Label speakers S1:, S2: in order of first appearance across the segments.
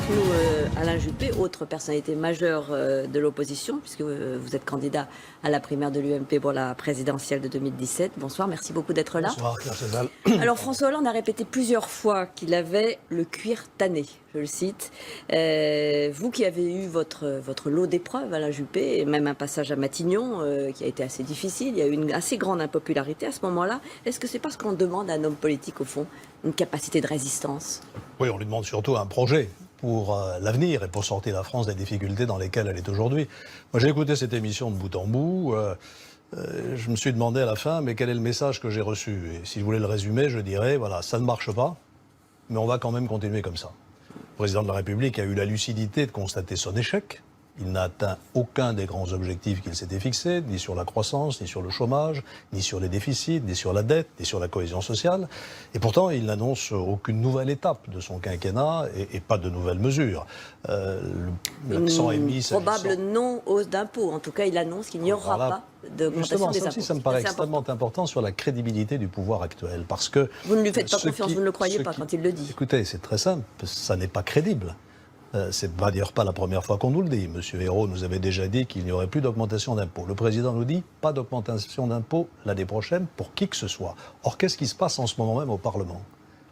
S1: nous Alain Juppé, autre personnalité majeure de l'opposition, puisque vous êtes candidat à la primaire de l'UMP pour la présidentielle de 2017. Bonsoir, merci beaucoup d'être là.
S2: Bonsoir, Claire Chazal.
S1: Alors François Hollande a répété plusieurs fois qu'il avait le cuir tanné, je le cite. Vous qui avez eu votre lot d'épreuves, Alain Juppé, et même un passage à Matignon qui a été assez difficile, il y a eu une assez grande impopularité à ce moment-là. Est-ce que c'est parce qu'on demande à un homme politique, au fond, une capacité de résistance?
S2: Oui, on lui demande surtout un projet pour l'avenir et pour sortir la France des difficultés dans lesquelles elle est aujourd'hui. Moi, j'ai écouté cette émission de bout en bout. Je me suis demandé à la fin, mais quel est le message que j'ai reçu? Et si je voulais le résumer, je dirais, voilà, ça ne marche pas, mais on va quand même continuer comme ça. Le président de la République a eu la lucidité de constater son échec. Il n'a atteint aucun des grands objectifs qu'il s'était fixés, ni sur la croissance, ni sur le chômage, ni sur les déficits, ni sur la dette, ni sur la cohésion sociale. Et pourtant, il n'annonce aucune nouvelle étape de son quinquennat et pas de nouvelles mesures. L'accent est mis...
S1: Probable non-hausse d'impôts. En tout cas, il annonce qu'il n'y aura pas d'augmentation des impôts.
S2: Ça me paraît extrêmement important sur la crédibilité du pouvoir actuel. Parce que
S1: vous ne lui faites pas confiance, vous ne le croyez pas quand il le dit.
S2: Écoutez, c'est très simple, ça n'est pas crédible. C'est d'ailleurs pas la première fois qu'on nous le dit. Monsieur Hérault nous avait déjà dit qu'il n'y aurait plus d'augmentation d'impôts. Le président nous dit pas d'augmentation d'impôts l'année prochaine pour qui que ce soit. Or, qu'est-ce qui se passe en ce moment même au Parlement ?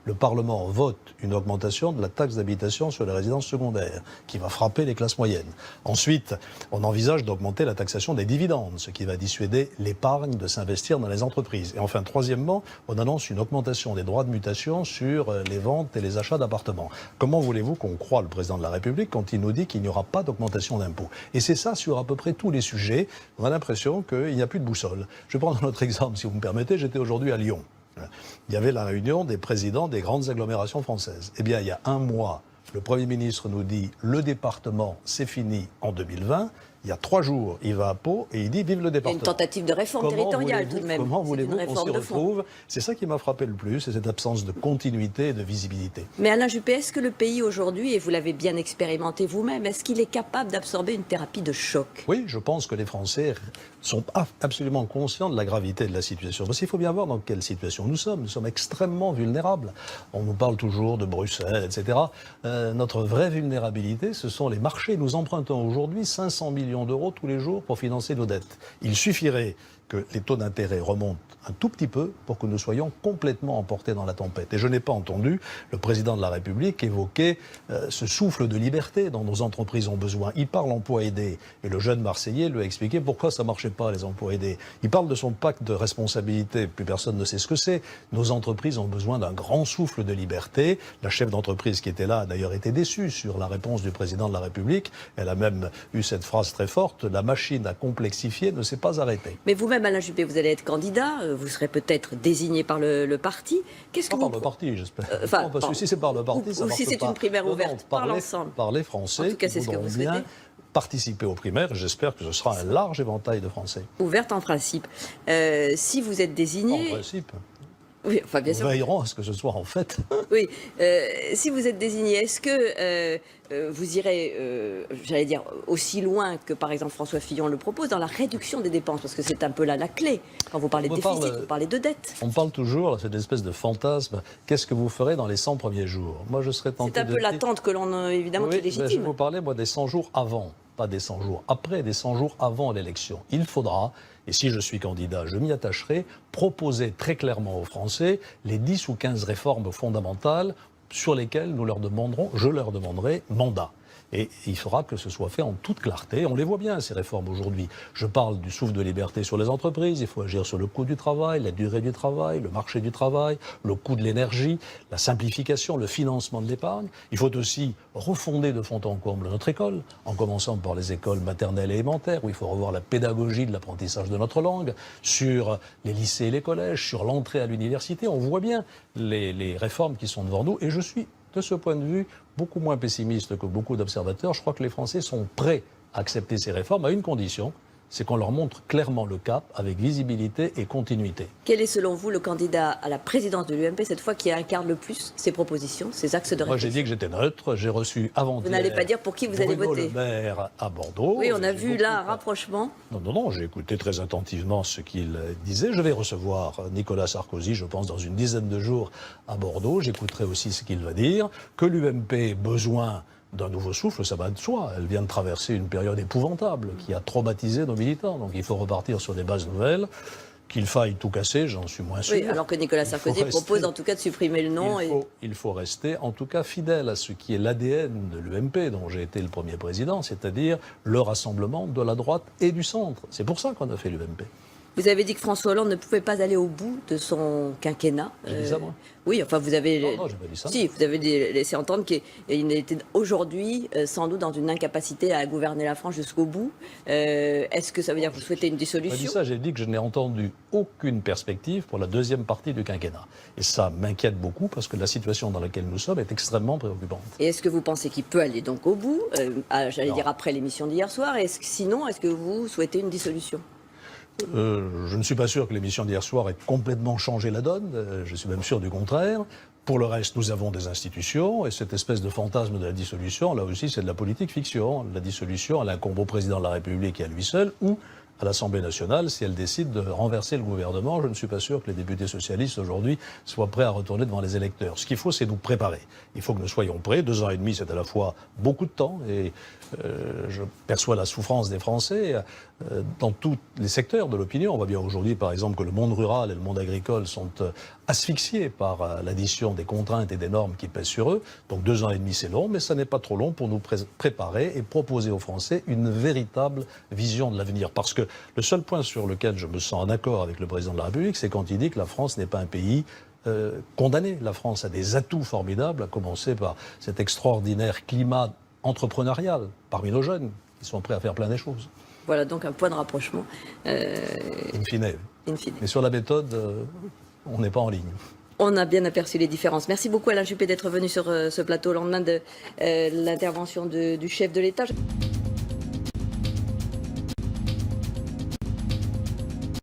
S2: Le Parlement vote une augmentation de la taxe d'habitation sur les résidences secondaires, qui va frapper les classes moyennes. Ensuite, on envisage d'augmenter la taxation des dividendes, ce qui va dissuader l'épargne de s'investir dans les entreprises. Et enfin, troisièmement, on annonce une augmentation des droits de mutation sur les ventes et les achats d'appartements. Comment voulez-vous qu'on croie le président de la République quand il nous dit qu'il n'y aura pas d'augmentation d'impôts? Et c'est ça sur à peu près tous les sujets. On a l'impression qu'il n'y a plus de boussole. Je vais prendre un autre exemple, si vous me permettez. J'étais aujourd'hui à Lyon. Il y avait la réunion des présidents des grandes agglomérations françaises. Eh bien, il y a un mois, le Premier ministre nous dit « le département, c'est fini en 2020 ». Il y a 3 jours, il va à Pau et il dit « vive le département ».
S1: Il y a une tentative de réforme territoriale tout de même.
S2: Comment voulez-vous qu'on s'y retrouve? C'est ça qui m'a frappé le plus, c'est cette absence de continuité et de visibilité.
S1: Mais Alain Juppé, est-ce que le pays aujourd'hui, et vous l'avez bien expérimenté vous-même, est-ce qu'il est capable d'absorber une thérapie de choc?
S2: Oui, je pense que les Français sont absolument conscients de la gravité de la situation. Parce qu'il faut bien voir dans quelle situation nous sommes. Nous sommes extrêmement vulnérables. On nous parle toujours de Bruxelles, etc. Notre vraie vulnérabilité, ce sont les marchés. Nous empruntons aujourd'hui 500 millions d'euros tous les jours pour financer nos dettes. Il suffirait que les taux d'intérêt remontent un tout petit peu pour que nous soyons complètement emportés dans la tempête. Et je n'ai pas entendu le président de la République évoquer ce souffle de liberté dont nos entreprises ont besoin. Il parle emploi aidé. Et le jeune Marseillais lui a expliqué pourquoi ça ne marchait pas, les emplois aidés. Il parle de son pacte de responsabilité. Plus personne ne sait ce que c'est. Nos entreprises ont besoin d'un grand souffle de liberté. La chef d'entreprise qui était là a d'ailleurs été déçue sur la réponse du président de la République. Elle a même eu cette phrase très forte: la machine à complexifier ne s'est pas arrêtée.
S1: Mais vous-même, Alain Juppé, vous allez être candidat, vous serez peut-être désigné par le parti. Qu'est-ce que
S2: pas
S1: vous...
S2: par le parti, j'espère. Non, parce que si c'est par le parti, ça
S1: ou
S2: marche
S1: si c'est
S2: pas.
S1: une primaire ouverte,
S2: non,
S1: par l'ensemble.
S2: Par les Français,
S1: en tout cas, c'est ce que vous souhaitez.
S2: Participer aux primaires, j'espère que ce sera un large éventail de Français.
S1: Ouverte en principe. Si vous êtes désigné...
S2: En principe.
S1: Oui, enfin, bien sûr.
S2: Nous veillerons à ce que ce soit en fait.
S1: Oui. Si vous êtes désigné, est-ce que vous irez, j'allais dire, aussi loin que par exemple François Fillon le propose dans la réduction des dépenses? Parce que c'est un peu là la clé. Quand vous parlez de déficit, vous parlez de dette.
S2: On parle toujours, cette espèce de fantasme, qu'est-ce que vous ferez dans les 100 premiers jours? Moi, je serais tenté de...
S1: C'est un peu l'attente que l'on, évidemment, qui est légitime.
S2: Je vais vous parler, moi, des 100 jours avant, pas des 100 jours après, des 100 jours avant l'élection. Il faudra, et si je suis candidat, je m'y attacherai, proposer très clairement aux Français les 10 ou 15 réformes fondamentales sur lesquelles je leur demanderai mandat. Et il faudra que ce soit fait en toute clarté. On les voit bien, ces réformes aujourd'hui. Je parle du souffle de liberté sur les entreprises. Il faut agir sur le coût du travail, la durée du travail, le marché du travail, le coût de l'énergie, la simplification, le financement de l'épargne. Il faut aussi refonder de fond en comble notre école, en commençant par les écoles maternelles et élémentaires, où il faut revoir la pédagogie de l'apprentissage de notre langue, sur les lycées et les collèges, sur l'entrée à l'université. On voit bien les réformes qui sont devant nous. Et je suis, de ce point de vue, beaucoup moins pessimiste que beaucoup d'observateurs. Je crois que les Français sont prêts à accepter ces réformes à une condition, c'est qu'on leur montre clairement le cap avec visibilité et continuité.
S1: Quel est selon vous le candidat à la présidence de l'UMP cette fois qui incarne le plus ces propositions, ces axes de réflexion?
S2: Moi j'ai dit que j'étais neutre, j'ai reçu avant-hier...
S1: Vous n'allez pas dire pour qui vous allez voter?
S2: Bruno Le Maire à Bordeaux.
S1: Oui, on a vu là un rapprochement.
S2: Non, j'ai écouté très attentivement ce qu'il disait. Je vais recevoir Nicolas Sarkozy, je pense, dans une dizaine de jours à Bordeaux. J'écouterai aussi ce qu'il va dire, que l'UMP ait besoin d'un nouveau souffle, ça va de soi. Elle vient de traverser une période épouvantable qui a traumatisé nos militants. Donc il faut repartir sur des bases nouvelles. Qu'il faille tout casser, j'en suis moins sûr.
S1: Oui, alors que Nicolas Sarkozy propose en tout cas de supprimer le nom.
S2: Il faut rester en tout cas fidèle à ce qui est l'ADN de l'UMP, dont j'ai été le premier président, c'est-à-dire le rassemblement de la droite et du centre. C'est pour ça qu'on a fait l'UMP.
S1: Vous avez dit que François Hollande ne pouvait pas aller au bout de son quinquennat.
S2: J'ai dit ça, moi ?
S1: Oui, enfin, vous avez...
S2: Non, j'ai pas dit ça.
S1: Si, vous avez laissé entendre qu'il était aujourd'hui sans doute dans une incapacité à gouverner la France jusqu'au bout. Est-ce que ça veut dire que vous souhaitez une dissolution ?
S2: J'ai pas dit ça, j'ai dit que je n'ai entendu aucune perspective pour la deuxième partie du quinquennat. Et ça m'inquiète beaucoup parce que la situation dans laquelle nous sommes est extrêmement préoccupante.
S1: Et est-ce que vous pensez qu'il peut aller donc au bout, j'allais dire après l'émission d'hier soir, sinon, est-ce que vous souhaitez une dissolution ?
S2: Je ne suis pas sûr que l'émission d'hier soir ait complètement changé la donne, je suis même sûr du contraire. Pour le reste, nous avons des institutions, et cette espèce de fantasme de la dissolution, là aussi, c'est de la politique fiction. La dissolution, elle incombe au président de la République et à lui seul, ou à l'Assemblée nationale, si elle décide de renverser le gouvernement. Je ne suis pas sûr que les députés socialistes, aujourd'hui, soient prêts à retourner devant les électeurs. Ce qu'il faut, c'est nous préparer. Il faut que nous soyons prêts. 2 ans et demi, c'est à la fois beaucoup de temps, et je perçois la souffrance des Français dans tous les secteurs de l'opinion. On voit bien aujourd'hui, par exemple, que le monde rural et le monde agricole sont asphyxiés par l'addition des contraintes et des normes qui pèsent sur eux. Donc 2 ans et demi, c'est long, mais ça n'est pas trop long pour nous préparer et proposer aux Français une véritable vision de l'avenir. Parce que le seul point sur lequel je me sens en accord avec le président de la République, c'est quand il dit que la France n'est pas un pays condamné. La France a des atouts formidables, à commencer par cet extraordinaire climat entrepreneurial parmi nos jeunes, qui sont prêts à faire plein des choses.
S1: Voilà donc un point de rapprochement.
S2: In fine.
S1: In fine.
S2: Mais sur la méthode, on n'est pas en ligne.
S1: On a bien aperçu les différences. Merci beaucoup Alain Juppé d'être venu sur ce plateau au lendemain de l'intervention du chef de l'État.